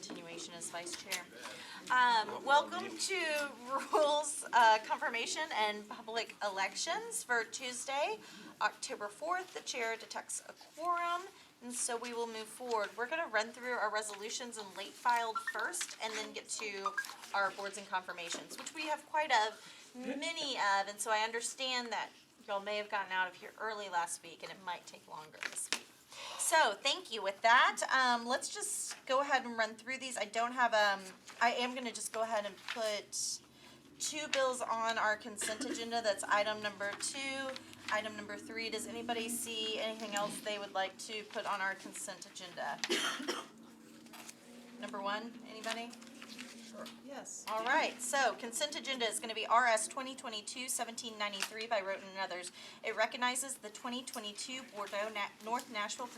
continuation as vice chair. Welcome to Rules Confirmation and Public Elections for Tuesday, October 4th. The chair detects a quorum, and so we will move forward. We're going to run through our resolutions and late filed first, and then get to our boards and confirmations, which we have quite many of, and so I understand that y'all may have gotten out of here early last week, and it might take longer this week. So, thank you. With that, let's just go ahead and run through these. I don't have, I am going to just go ahead and put two bills on our consent agenda. That's item number 2, item number 3. Does anybody see anything else they would like to put on our consent agenda? Number 1, anybody? Sure. Yes. All right, so consent agenda is going to be RS 2022-1793 by Roten and others. It recognizes the 2022 Bordeaux North Nashville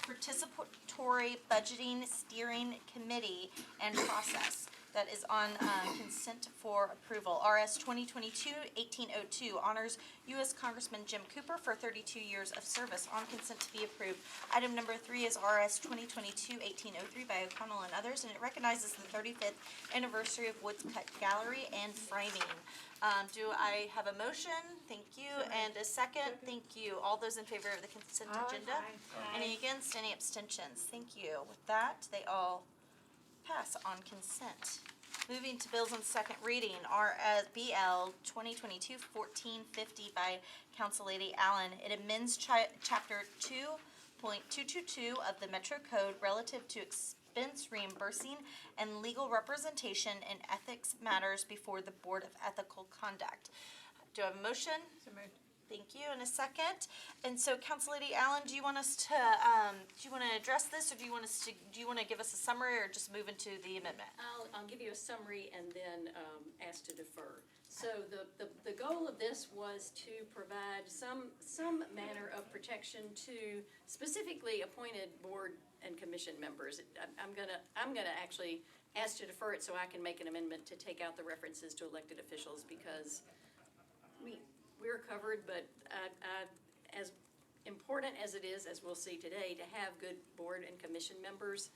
Participatory Budgeting Steering Committee and process. That is on consent for approval. RS 2022-1802 honors U.S. Congressman Jim Cooper for 32 years of service, on consent to be approved. Item number 3 is RS 2022-1803 by O'Connell and others, and it recognizes the 35th anniversary of Woodcut Gallery and Framing. Do I have a motion? Thank you. And a second? Thank you. All those in favor of the consent agenda? Any against? Any abstentions? Thank you. With that, they all pass on consent. Moving to bills on second reading, BL 2022-1450 by Council Lady Allen. It amends Chapter 2.222 of the Metro Code relative to expense reimbursing and legal representation in ethics matters before the Board of Ethical Conduct. Do I have a motion? So moved. Thank you. And a second. And so, Council Lady Allen, do you want us to address this, or do you want to give us a summary, or just move into the amendment? I'll give you a summary and then ask to defer. So the goal of this was to provide some manner of protection to specifically appointed board and commission members. I'm gonna actually ask to defer it so I can make an amendment to take out the references to elected officials, because we're covered, but as important as it is, as we'll see today, to have good board and commission members,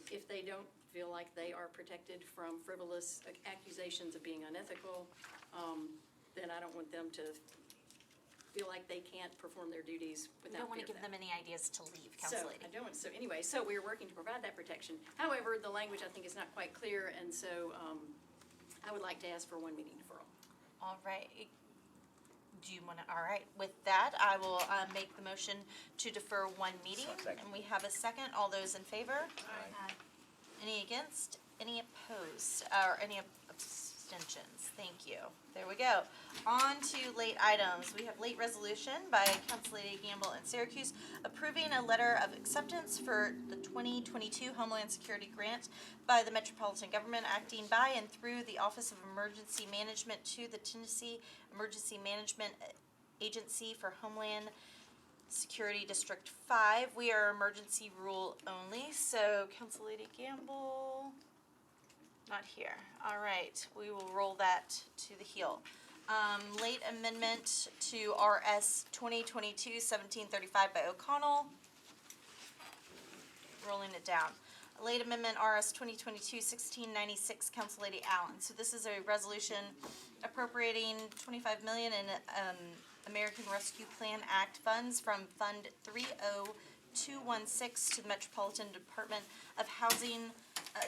if they don't feel like they are protected from frivolous accusations of being unethical, then I don't want them to feel like they can't perform their duties without fear. You don't want to give them any ideas to leave, Council Lady. I don't. So anyway, so we're working to provide that protection. However, the language I think is not quite clear, and so I would like to ask for 1 meeting deferral. All right. Do you want to? All right. With that, I will make the motion to defer 1 meeting. And we have a second. All those in favor? Aye. Any against? Any opposed? Or any abstentions? Thank you. There we go. On to late items. We have late resolution by Council Lady Gamble and Syracuse approving a letter of acceptance for the 2022 Homeland Security Grant by the Metropolitan Government, acting by and through the Office of Emergency Management to the Tennessee Emergency Management Agency for Homeland Security District 5. We are emergency rule only, so Council Lady Gamble, not here. All right, we will roll that to the heel. Late amendment to RS 2022-1735 by O'Connell. Rolling it down. Late amendment RS 2022-1696, Council Lady Allen. So this is a resolution appropriating $25 million in American Rescue Plan Act funds from Fund 30216 to the Metropolitan Department of Housing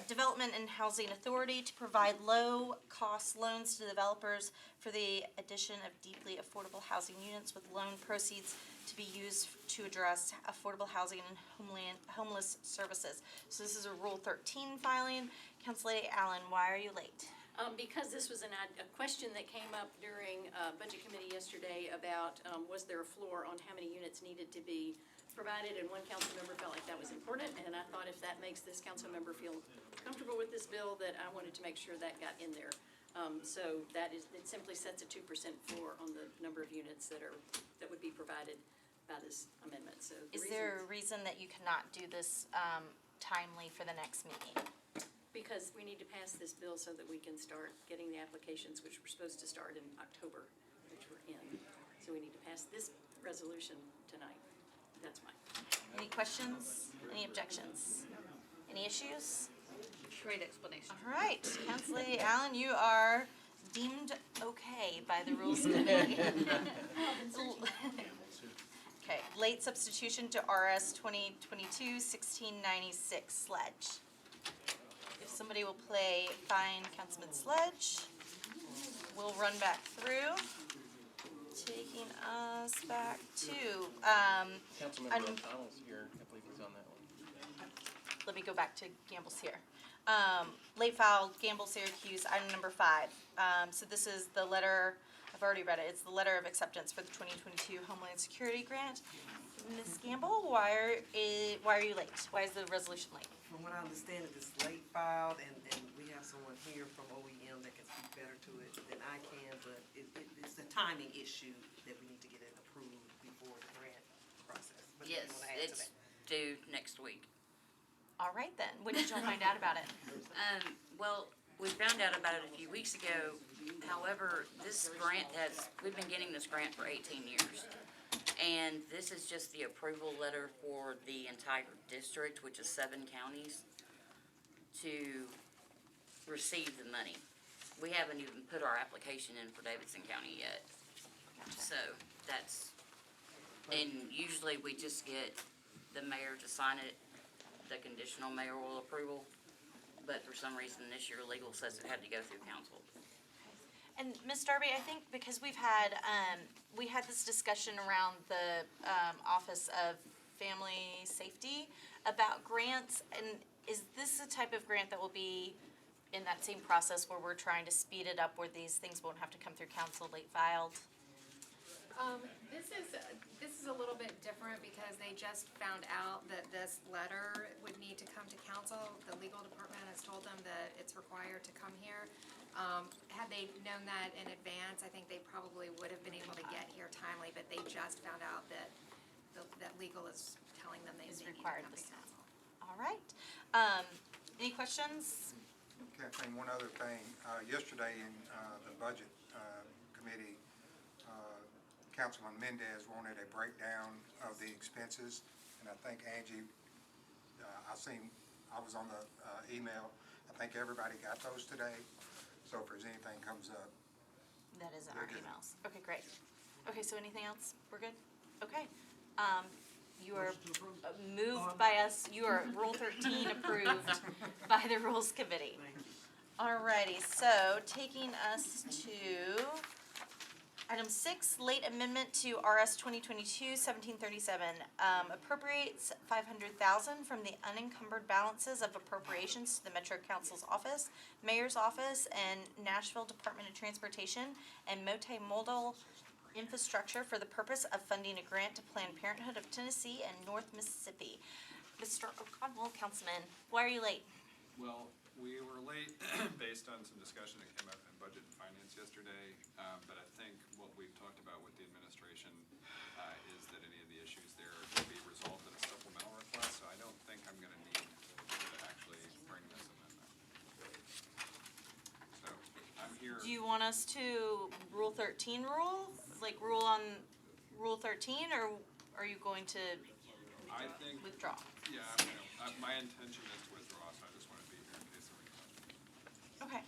Development and Housing Authority to provide low-cost loans to developers for the addition of deeply affordable housing units, with loan proceeds to be used to address affordable housing and homeless services. So this is a Rule 13 filing. Council Lady Allen, why are you late? Because this was a question that came up during Budget Committee yesterday about was there a floor on how many units needed to be provided, and one council member felt like that was important, and I thought if that makes this council member feel comfortable with this bill, that I wanted to make sure that got in there. So it simply sets a 2% floor on the number of units that would be provided by this amendment. So is there a reason that you cannot do this timely for the next meeting? Because we need to pass this bill so that we can start getting the applications, which we're supposed to start in October, which we're in. So we need to pass this resolution tonight. That's mine. Any questions? Any objections? Any issues? Great explanation. All right, Council Lady Allen, you are deemed okay by the Rules Committee. Okay, late substitution to RS 2022-1696 Sledge. If somebody will play Find Councilman Sledge, we'll run back through, taking us back to, Councilmember I'm- O'Connell's here, I believe he's on that one. let me go back to Gamble's here. Late file, Gamble, Syracuse, item number 5. So this is the letter, I've already read it, it's the letter of acceptance for the 2022 Homeland Security Grant. Ms. Gamble, why are you late? Why is the resolution late? From what I understand, it's late filed, and we have someone here from OEM that can speak better to it than I can, but it's a timing issue that we need to get it approved before the grant process. But if you Yes, wanna add to it's that. due next week. All right then, when did y'all find out about it? Well, we found out about it a few weeks ago. However, this grant we've been getting this grant for 18 years. And this is just the approval letter for the entire district, which is 7 counties, to receive the money. We haven't even put our application in for Davidson County yet. So and usually we just get the mayor to sign it, the conditional mayoral approval. But for some reason this year legal says it had to go through council. And Ms. Darby, I think because we had this discussion around the Office of Family Safety about grants, and is this the type of grant that will be in that same process where we're trying to speed it up, where these things won't have to come through council late filed? This is a little bit different because they just found out that this letter would need to come to council. The legal department has told them that it's required to come here. Had they known that in advance, I think they probably would have been able to get here timely, but they just found out that that legal is telling them they Is need to required come to this council. All right. Any questions? Kathleen, one other thing, yesterday in the budget committee, Councilman Mendez wanted a breakdown of the expenses, and I think Angie, I was on the email, I think everybody got those today, so if there's anything comes up. That is in We're our good. emails. Okay, great. Okay, so anything else? We're good? Okay. You are moved by us, you are Rule 13 approved by the Rules Committee. Alrighty, so taking us to item 6, late amendment to RS 2022-1737, appropriates $500,000 from the unencumbered balances of appropriations to the Metro Council's office, Mayor's office, and Nashville Department of Transportation and multimodal infrastructure for the purpose of funding a grant to Planned Parenthood of Tennessee and North Mississippi. Mr. O'Connell, Councilman, why are you late? Well, we were late based on some discussion that came up in Budget and Finance yesterday, but I think what we've talked about with the administration is that any of the issues there will be resolved in a supplemental request, so I don't think I'm gonna need to actually bring this amendment. So, I'm here. Do you want us to Rule 13 rule on Rule 13, or are you going to I think, withdraw? yeah, my intention is to withdraw, so I just wanna be here in case of any questions. Okay.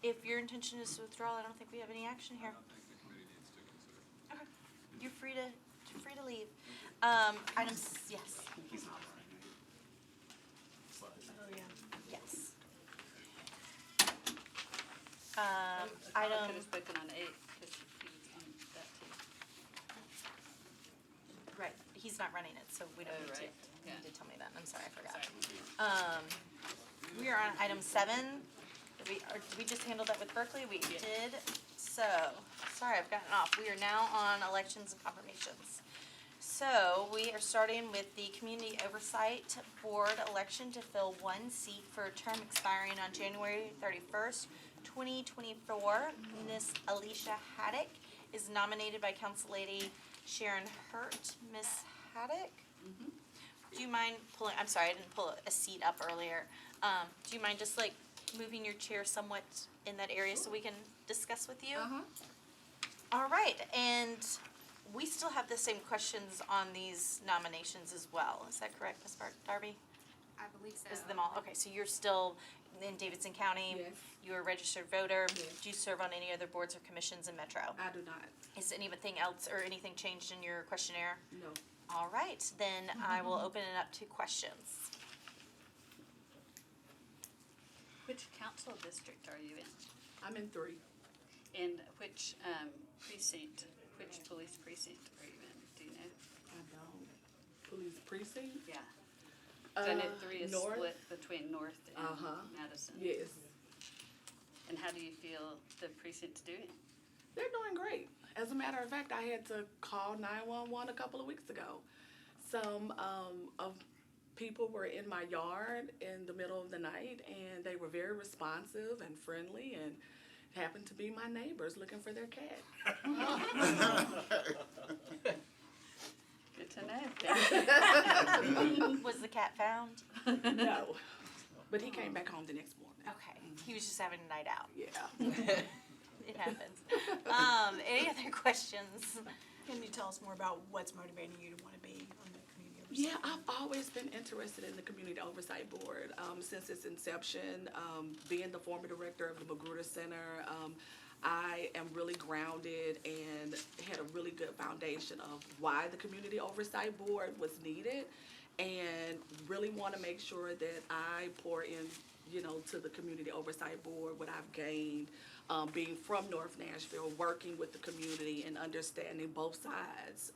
If your intention is to withdraw, I don't think we have any action I here. don't think the committee needs to consider. Okay. You're free to leave. Items, yes. Yes. I Item, could have spoken on 8, because he was on that too. right, he's not running it, so we don't Oh, need to. right. You Yeah. need to tell me that, I'm sorry, I forgot. We are on item 7. Did we just handle that with Berkeley? We did. So, sorry, I've gotten off. We are now on elections and confirmations. So, we are starting with the Community Oversight Board election to fill 1 seat for a term expiring on January 31st, 2024. Miss Alicia Haddock is nominated by Council Lady Sharon Hurt. Miss Haddock? Do you mind pulling, I'm sorry, I didn't pull a seat up earlier. Do you mind just like moving your chair somewhat in that area so we can discuss with you? All right, and we still have the same questions on these nominations as well. Is that correct, Ms. Darby? I believe so. Is it them all? Okay, so you're still in Davidson County? Yes. You're a registered voter? Yes. Do you serve on any other boards or commissions in Metro? I do not. Is anything else or anything changed in your questionnaire? No. All right, then I will open it up to questions. Which council district are you in? I'm in 3. And which precinct, which police precinct are you in? Do you know? I don't. Police precinct? Yeah. So I know 3 is North? split between North and Uh-huh. Madison. Yes. And how do you feel the precinct's doing? They're doing great. As a matter of fact, I had to call 911 a couple of weeks ago. Some of people were in my yard in the middle of the night, and they were very responsive and friendly, and happened to be my neighbors looking for their cat. Good to know. Was the cat found? No, but he came back home the next morning. Okay, he was just having a night out. Yeah. It happens. Any other questions? Can you tell us more about what's motivating you to want to be on the community oversight? Yeah, I've always been interested in the Community Oversight Board since its inception. Being the former director of the Magruder Center, I am really grounded and had a really good foundation of why the Community Oversight Board was needed, and really want to make sure that I pour in, to the Community Oversight Board what I've gained, being from North Nashville, working with the community and understanding both sides.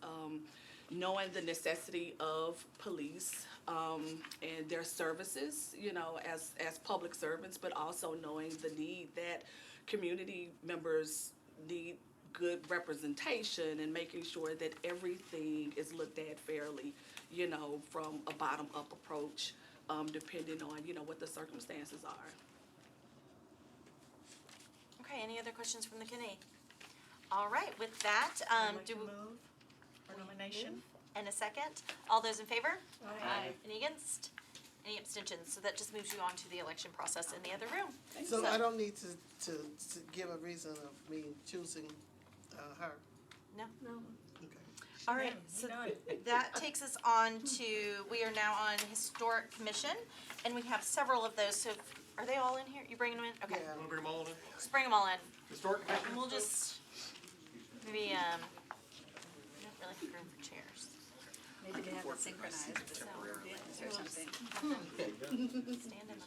Knowing the necessity of police and their services, as public servants, but also knowing the need that community members need good representation and making sure that everything is looked at fairly, from a bottom-up approach, depending on, what the circumstances are. Okay, any other questions from the committee? All right, with that, do we? Move for nomination? And a second. All those in favor? Aye. Any against? Any abstentions? So that just moves you on to the election process in the other room. So I don't need to give a reason of me choosing her? No? No. Okay. All right, so that takes us on to, we are now on Historic Commission, and we have several of those, so are they all in here? You bringing them in? Okay. Yeah. Wanna bring them all in? Just bring them all in. Historic Commission? And we'll just, maybe, we don't really have room for chairs. Maybe they have it synchronized with or something. Stand in the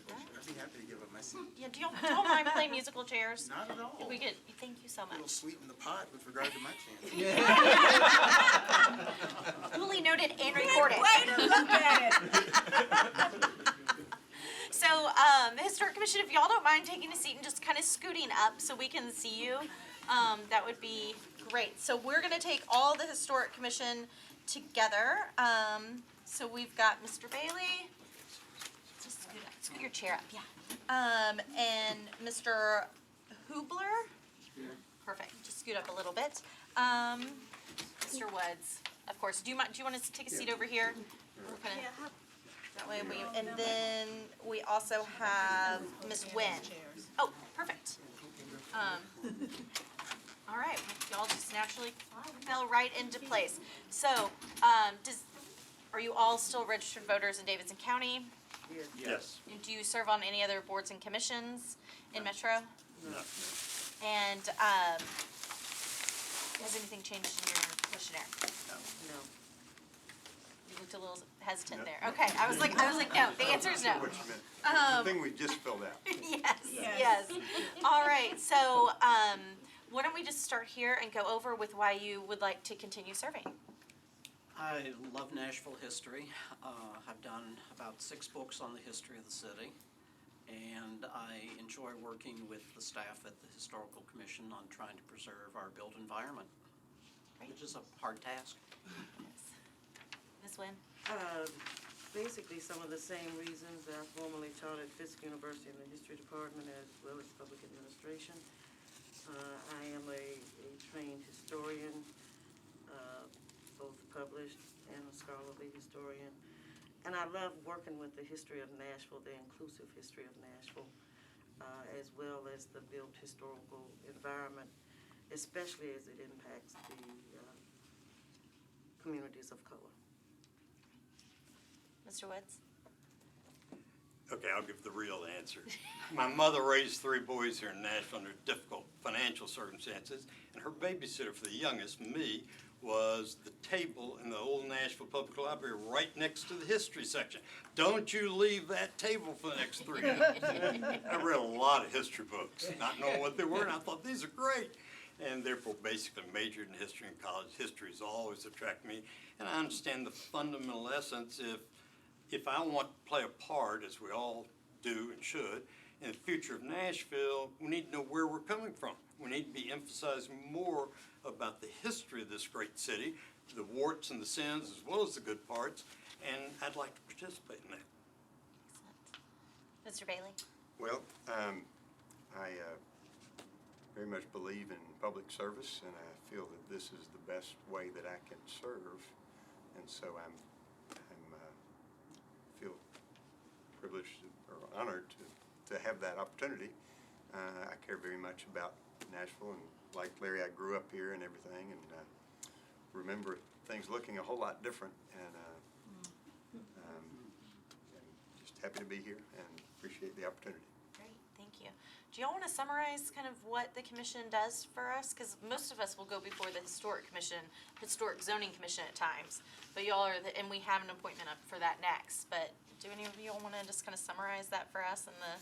front. I'd be happy to give up my seat. Yeah, don't mind playing musical chairs. Not at all. We could, thank you so A little much. sweeten the pot with regard to my chance. Duly noted and recorded. So, the Historic Commission, if y'all don't mind taking a seat and just kind of scooting up so we can see you, that would be great. So we're gonna take all the Historic Commission together. So we've got Mr. Bailey. Just scoot your chair up, yeah. And Mr. Hubler. Perfect, just scoot up a little bit. Mr. Woods, of course. Do you want us to take a seat over here? We're kinda- That way and then we also have Ms. Nguyen. Oh, perfect. All right, y'all just naturally fell right into place. So, are you all still registered voters in Davidson County? Yes. And do you serve on any other boards and commissions in Metro? No. And, has anything changed in your questionnaire? No. You looked a little hesitant there. Okay, I was like, no, the answer is no. What you meant. The thing we just filled out. Yes. All right, so, why don't we just start here and go over with why you would like to continue serving? I love Nashville history. I've done about 6 books on the history of the city, and I enjoy working with the staff at the Historical Commission on trying to preserve our built environment, which is a hard task. Ms. Nguyen? Basically, some of the same reasons. I formerly taught at Fisk University in the history department as well as public administration. I am a trained historian, both published and a scholarly historian. And I love working with the history of Nashville, the inclusive history of Nashville, as well as the built historical environment, especially as it impacts the communities of color. Mr. Woods? Okay, I'll give the real answer. My mother raised 3 boys here in Nashville under difficult financial circumstances, and her babysitter for the youngest, me, was the table in the old Nashville Public Library right next to the history section. Don't you leave that table for the next 3 months. I read a lot of history books, not knowing what they were, and I thought, these are great. And therefore basically majored in history in college. History has always attracted me, and I understand the fundamental essence. If I want to play a part, as we all do and should, in the future of Nashville, we need to know where we're coming from. We need to be emphasizing more about the history of this great city, the warts and the sins as well as the good parts, and I'd like to participate in that. Mr. Bailey? Well, I very much believe in public service, and I feel that this is the best way that I can serve, and so I'm feel privileged or honored to have that opportunity. I care very much about Nashville, and like Larry, I grew up here and everything, and remember things looking a whole lot different, and just happy to be here and appreciate the opportunity. Great, thank you. Do y'all want to summarize kind of what the commission does for us? Because most of us will go before the historic zoning commission at times, but y'all are, and we have an appointment up for that next, but do any of y'all want to just kind of summarize that for us and the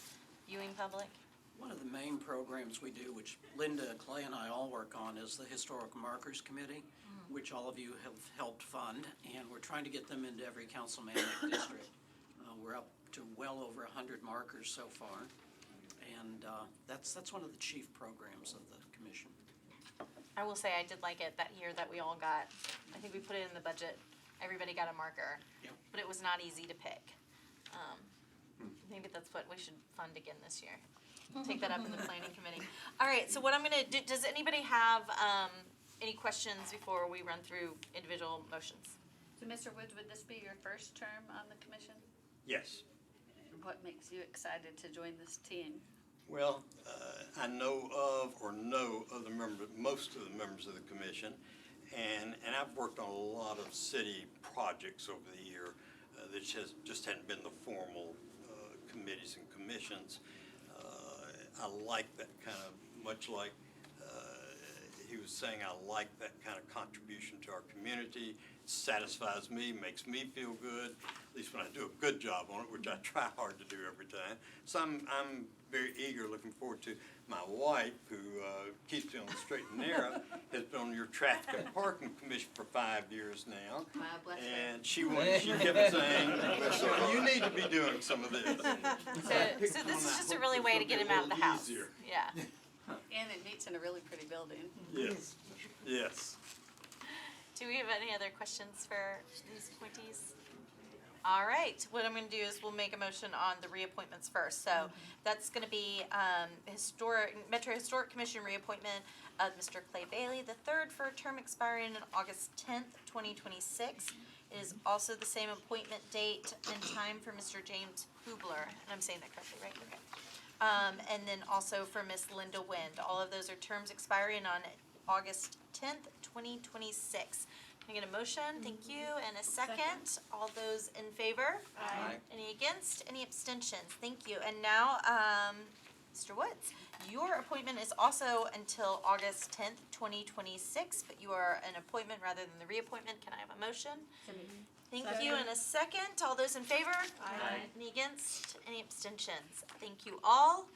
viewing public? One of the main programs we do, which Linda, Clay, and I all work on, is the Historic Markers Committee, which all of you have helped fund, and we're trying to get them into every councilman district. We're up to well over 100 markers so far, and that's one of the chief programs of the commission. I will say I did like it that year that we all got, I think we put it in the budget, everybody got a marker, Yep. but it was not easy to pick. Maybe that's what we should fund again this year. Take that up in the planning committee. All right, so what I'm gonna do, does anybody have any questions before we run through individual motions? So Mr. Woods, would this be your first term on the commission? Yes. What makes you excited to join this team? Well, I know of most of the members of the commission, and I've worked on a lot of city projects over the year that just hadn't been the formal committees and commissions. I like that kind of, much like he was saying, I like that kind of contribution to our community. It satisfies me, makes me feel good, at least when I do a good job on it, which I try hard to do every time. So I'm very eager, looking forward to my wife, who keeps me on the straight and narrow, has been on your traffic and parking commission for 5 years now. Wow, bless her. And she kept saying, you need to be doing some of this. So this is just a really way to get him out of the house. Easier. Yeah. And it meets in a really pretty building. Yes, yes. Do we have any other questions for these appointees? All right, what I'm gonna do is we'll make a motion on the reappointments first. So that's gonna be Metro Historic Commission reappointment of Mr. Clay Bailey III for a term expiring on August 10th, 2026. It is also the same appointment date and time for Mr. James Hubler, and I'm saying that correctly, right? Okay. And then also for Miss Linda Wind. All of those are terms expiring on August 10th, 2026. Can I get a motion? Thank you. And a second. All those in favor? Aye. Any against? Any abstentions? Thank you. And now, Mr. Woods, your appointment is also until August 10th, 2026, but you are an appointment rather than the reappointment. Can I have a motion? Thank you. And a second. All those in favor? Aye. Any against? Any abstentions? Thank you all.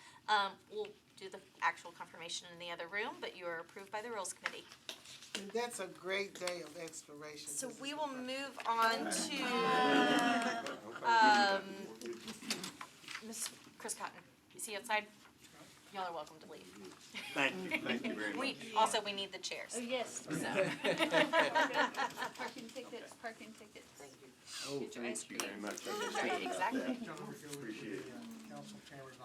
We'll do the actual confirmation in the other room, but you are approved by the Rules Committee. And that's a great day of expiration. So we will move on to Ms. Chris Cotton. Is he outside? Y'all are welcome to leave. Thank you very much. We need the chairs. Oh, yes. So. Parking tickets. Thank you. Oh, Get your ice thank you cream. very much. Right, exactly. Appreciate it.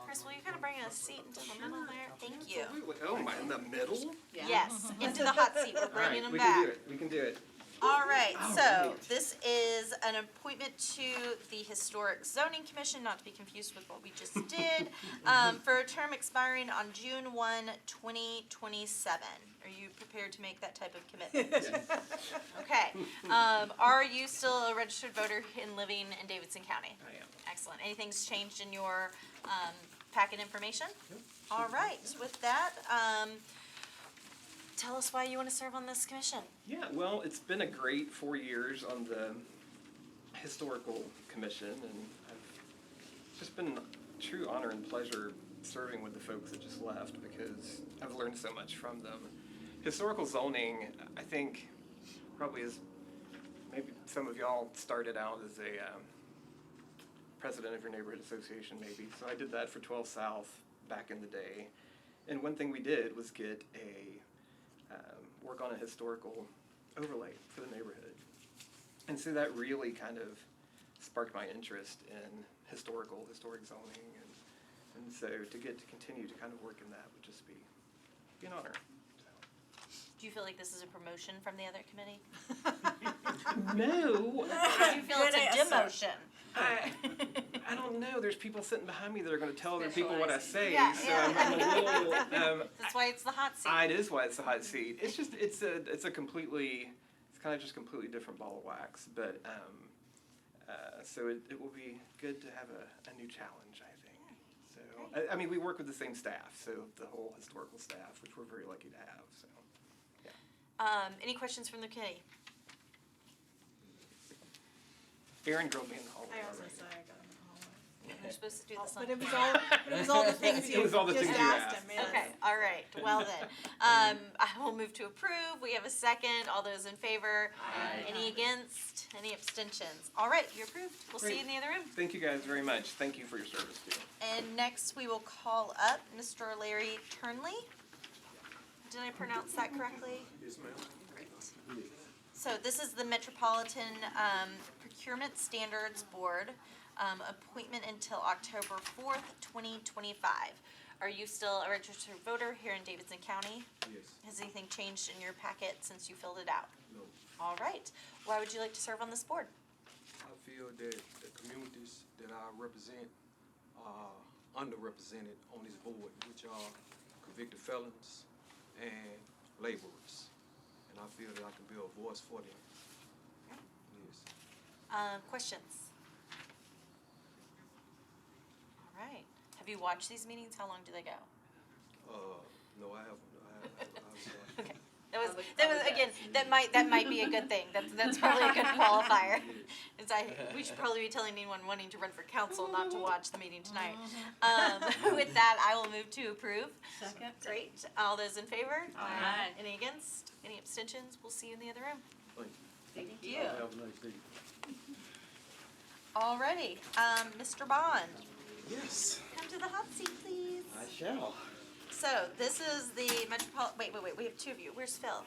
Chris, will you kind of bring a seat into the middle there? Thank you. Oh, my, in the middle? Yes, into the hot seat. We're bringing him back. We can do it. All right, so this is an appointment to the Historic Zoning Commission, not to be confused with what we just did, for a term expiring on June 1, 2027. Are you prepared to make that type of commitment? Okay. Are you still a registered voter in living in Davidson County? I am. Excellent. Anything's changed in your packet information? All right. With that, tell us why you want to serve on this commission. Yeah, well, it's been a great 4 years on the historical commission, and I've just been a true honor and pleasure serving with the folks that just left because I've learned so much from them. Historical zoning, I think, probably is, maybe some of y'all started out as a president of your neighborhood association maybe, so I did that for 12 South back in the day. And one thing we did was get a work on a historical overlay for the neighborhood. And so that really kind of sparked my interest in historic zoning. And so to get to continue to kind of work in that would just be an honor. Do you feel like this is a promotion from the other committee? No. Do you feel it's a demotion? I don't know. There's people sitting behind me that are going to tell other people what I say. Yeah, so yeah. I'm a little. That's why it's the hot seat. It is why it's the hot seat. It's just it's a completely completely different ball of wax. But so it will be good to have a new challenge, I think. So I mean we work with the same staff, so the whole historical staff, which we're very lucky to have. So yeah. Any questions from the committee? Aaron grilled me in the hallway. I was already. gonna say, I got him in the hallway. You're supposed to do this But on. it was all the things It you was all the just things you asked asked. him, yes. Okay, all right, well then, I will move to approve, we have a second, all those in favor? Aye. Any against, any abstentions? All right, you're approved, we'll see you in the other room. Thank you guys very much. Thank you for your service too. And next, we will call up Mr. Larry Turnley. Did I pronounce that correctly? Yes, ma'am. Great. So this is the Metropolitan Procurement Standards Board, appointment until October 4th, 2025. Are you still a registered voter here in Davidson County? Yes. Has anything changed in your packet since you filled it out? No. All right. Why would you like to serve on this board? I feel that the communities that I represent are underrepresented on this board, which are convicted felons and laborers. And I feel that I can be a voice for them. Yes. Questions? All right. Have you watched these meetings? How long do they go? No, I haven't. Okay. That was again, that might be a good thing. That's probably a good qualifier. We should probably be telling anyone wanting to run for council not to watch the meeting tonight. With that, I will move to approve. Second. Great. All those in favor? Aye. Any against? Any abstentions? We'll see you in the other room. Thank you. Thank you. Have a nice day. Alrighty, Mr. Bond, Yes, come to the hot seat, please. I shall. So this is the Metropolitan. Wait. We have two of you. Where's Phil?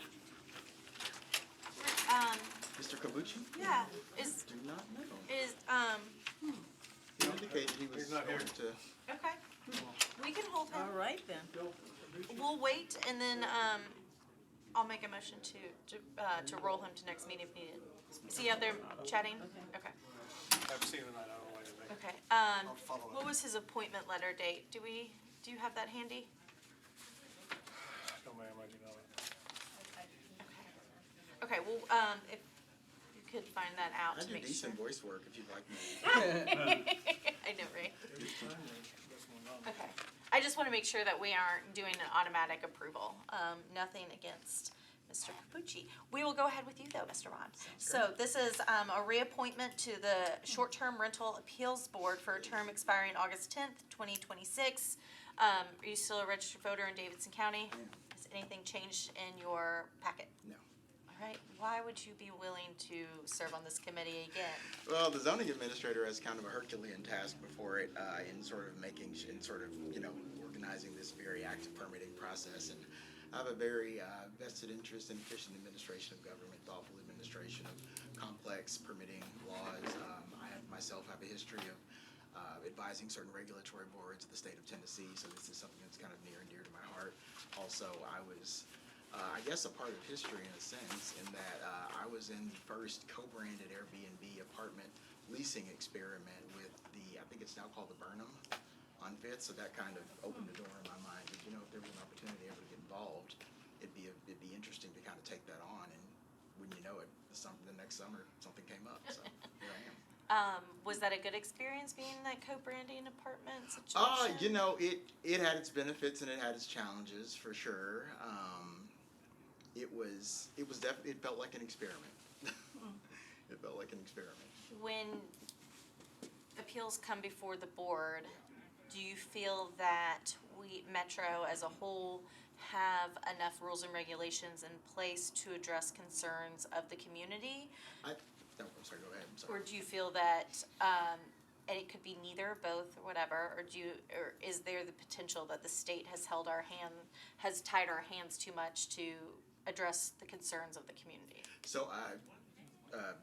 Mr. Kabuchi? Yeah. Do not know. Is He indicated he was going to. okay. We can hold him. All right then. We'll wait and then I'll make a motion to roll him to next meeting if needed. Is he out there chatting? Okay. I've seen him, I don't know anything. Okay. What was his appointment letter date? Do you have that handy? No, ma'am, I do not. Okay. Well, if you could find that out I to do make decent sure. voice work if you'd like me. I know, right? Okay. I just want to make sure that we aren't doing an automatic approval. Nothing against Mr. Capucci. We will go ahead with you though, Mr. Bond. So this is a reappointment to the Short-Term Rental Appeals Board for a term expiring August 10th, 2026. Are you still a registered voter in Davidson County? Has anything changed in your packet? No. All right. Why would you be willing to serve on this committee again? Well, the zoning administrator has kind of a Herculean task before it in sort of organizing this very active permitting process. And I have a very vested interest in efficient administration of government, thoughtful administration of complex permitting laws. I myself have a history of advising certain regulatory boards of the state of Tennessee, so this is something that's kind of near and dear to my heart. Also, I was I guess a part of history in a sense, in that I was in the first co-branded Airbnb apartment leasing experiment with I think it's now called the Burnham on Fifth, so that kind of opened the door in my mind. Did you know if there was an opportunity ever to get involved? it'd be interesting to kind of take that on, and when you know it, the next summer, something came up, so here I am. Was that a good experience being in that co-branding apartment situation? You know, it had its benefits and it had its challenges for sure. It felt like an experiment. It felt like an experiment. When appeals come before the board, do you feel that we, Metro as a whole, have enough rules and regulations in place to address concerns of the community? No, I'm sorry, go ahead, I'm sorry. Or do you feel that, and it could be neither, both, or whatever, or is there the potential that the state has tied our hands too much to address the concerns of the community? So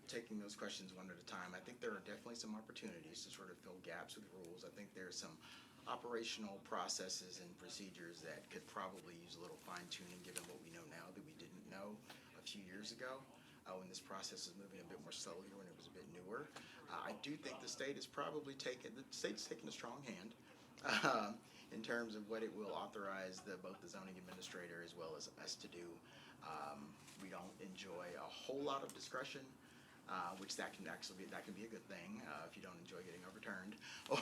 taking those questions one at a time, I think there are definitely some opportunities to sort of fill gaps with rules. I think there's some operational processes and procedures that could probably use a little fine tuning given what we know now that we didn't know a few years ago. When this process is moving a bit more slowly, when it was a bit newer. I do think the state's taken a strong hand in terms of what it will authorize both the zoning administrator as well as us to do. We don't enjoy a whole lot of discretion, which that can be a good thing if you don't enjoy getting overturned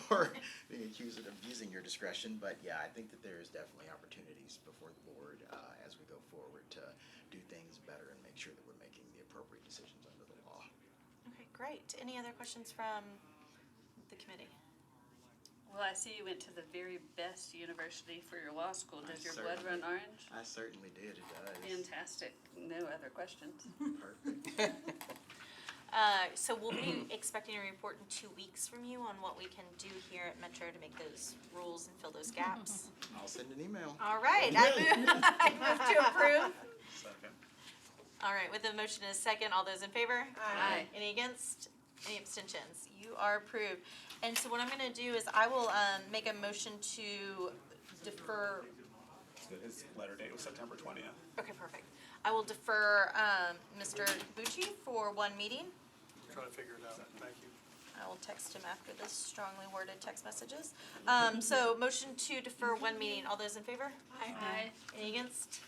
or being accused of using your discretion. But yeah, I think that there is definitely opportunities before the board as we go forward to do things better and make sure that we're making the appropriate decisions under the law. Okay, great. Any other questions from the committee? Well, I see you went to the very best university for your law school. Does your blood run orange? I certainly did, it does. Fantastic. No other questions. Perfect. So we'll be expecting a report in 2 weeks from you on what we can do here at Metro to make those rules and fill those gaps. I'll send an email. All right, I move to approve. Second. All right, with a motion and a second, all those in favor? Aye. Any against? Any abstentions? You are approved. And so what I'm gonna do is I will make a motion to defer. His letter date was September 20th. Okay, perfect. I will defer Mr. Bucci for one meeting. Try to figure it out. Thank you. I will text him after this strongly worded text messages. So motion to defer one meeting. All those in favor? Aye. Any against?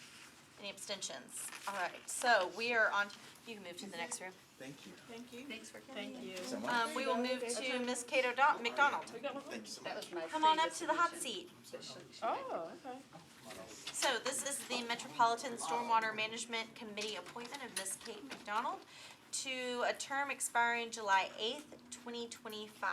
Any abstentions? All right, so we are on, you can move to the next room. Thank you. Thank you. Thanks for coming. Thank you. So much. We will move to Ms. Cato McDonald. Thank you so That much. was my Come on up previous to the hot position. seat. Oh, okay. So this is the Metropolitan Stormwater Management Committee appointment of Ms. Kate McDonald to a term expiring July 8th, 2025.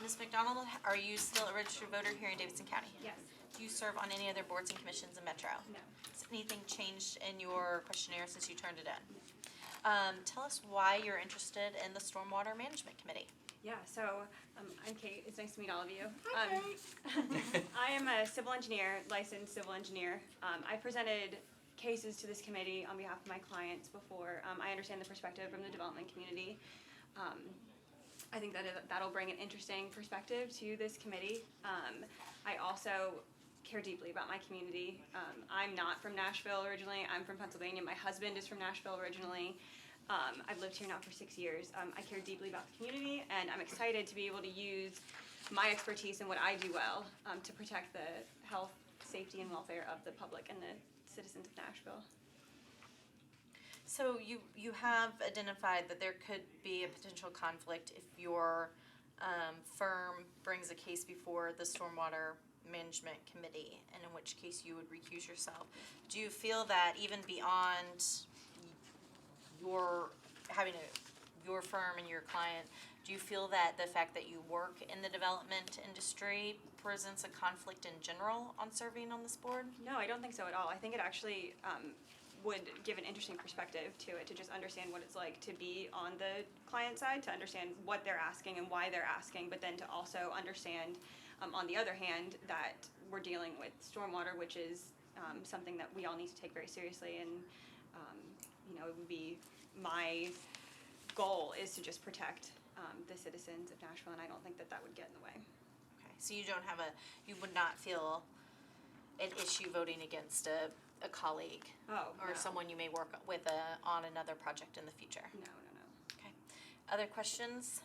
Ms. McDonald, are you still a registered voter here in Davidson County? Yes. Do you serve on any other boards and commissions in Metro? No. Has anything changed in your questionnaire since you turned it in? Tell us why you're interested in the Stormwater Management Committee. Yeah, so I'm Kate. It's nice to meet all of you. Hi, Kate. I am a civil engineer, licensed civil engineer. I presented cases to this committee on behalf of my clients before. I understand the perspective from the development community. I think that that'll bring an interesting perspective to this committee. I also care deeply about my community. I'm not from Nashville originally. I'm from Pennsylvania. My husband is from Nashville originally. I've lived here now for 6 years. I care deeply about the community, and I'm excited to be able to use my expertise and what I do well to protect the health, safety, and welfare of the public and the citizens of Nashville. So you have identified that there could be a potential conflict if your firm brings a case before the Stormwater Management Committee, and in which case you would recuse yourself. Do you feel that even beyond your firm and your client, do you feel that the fact that you work in the development industry presents a conflict in general on serving on this board? No, I don't think so at all. I think it actually would give an interesting perspective to it, to just understand what it's like to be on the client side, to understand what they're asking and why they're asking, but then to also understand, on the other hand, that we're dealing with stormwater, which is something that we all need to take very seriously, and it would be my goal is to just protect the citizens of Nashville, and I don't think that would get in the way. Okay, so you would not feel an issue voting against a colleague or No. someone you may work with on another project in the future? No. Okay. Other questions?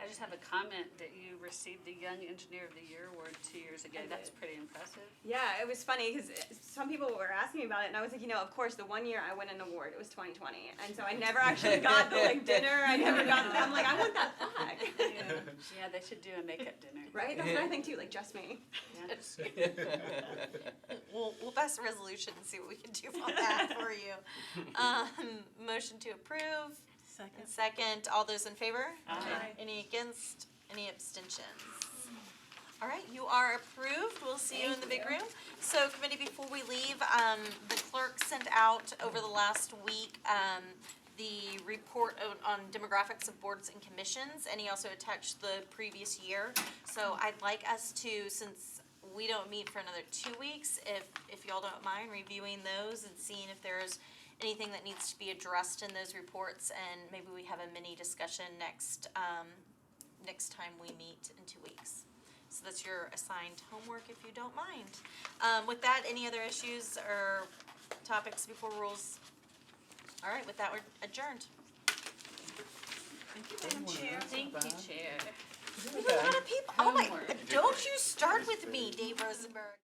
I just have a comment that you received the Young Engineer of the Year award 2 years ago. I That's did. pretty impressive. Yeah, it was funny because some people were asking me about it, and I was like, of course, the one year I won an award, it was 2020, and so I never actually got the dinner. I never got. I'm like, I want that flag. Yeah, they should do a makeup dinner. Right? That's what I think too. Like just me. Yeah. We'll pass a resolution and see what we can do on that for you. Motion to approve. Second. Second, all those in favor? Aye. Any against? Any abstentions? All right, you are approved. We'll see you in the big room. So committee, before we leave, the clerk sent out over the last week, the report on demographics of boards and commissions, and he also attached the previous year. So I'd like us to, since we don't meet for another 2 weeks, if y'all don't mind reviewing those and seeing if there's anything that needs to be addressed in those reports, and maybe we have a mini discussion next time we meet in 2 weeks. So that's your assigned homework if you don't mind. With that, any other issues or topics before rules? All right, with that, we're adjourned. Thank you, Madam Chair. Thank you, Chair. We have a lot of people. Oh my, Homework. don't you start with me, Dave Rosenberg.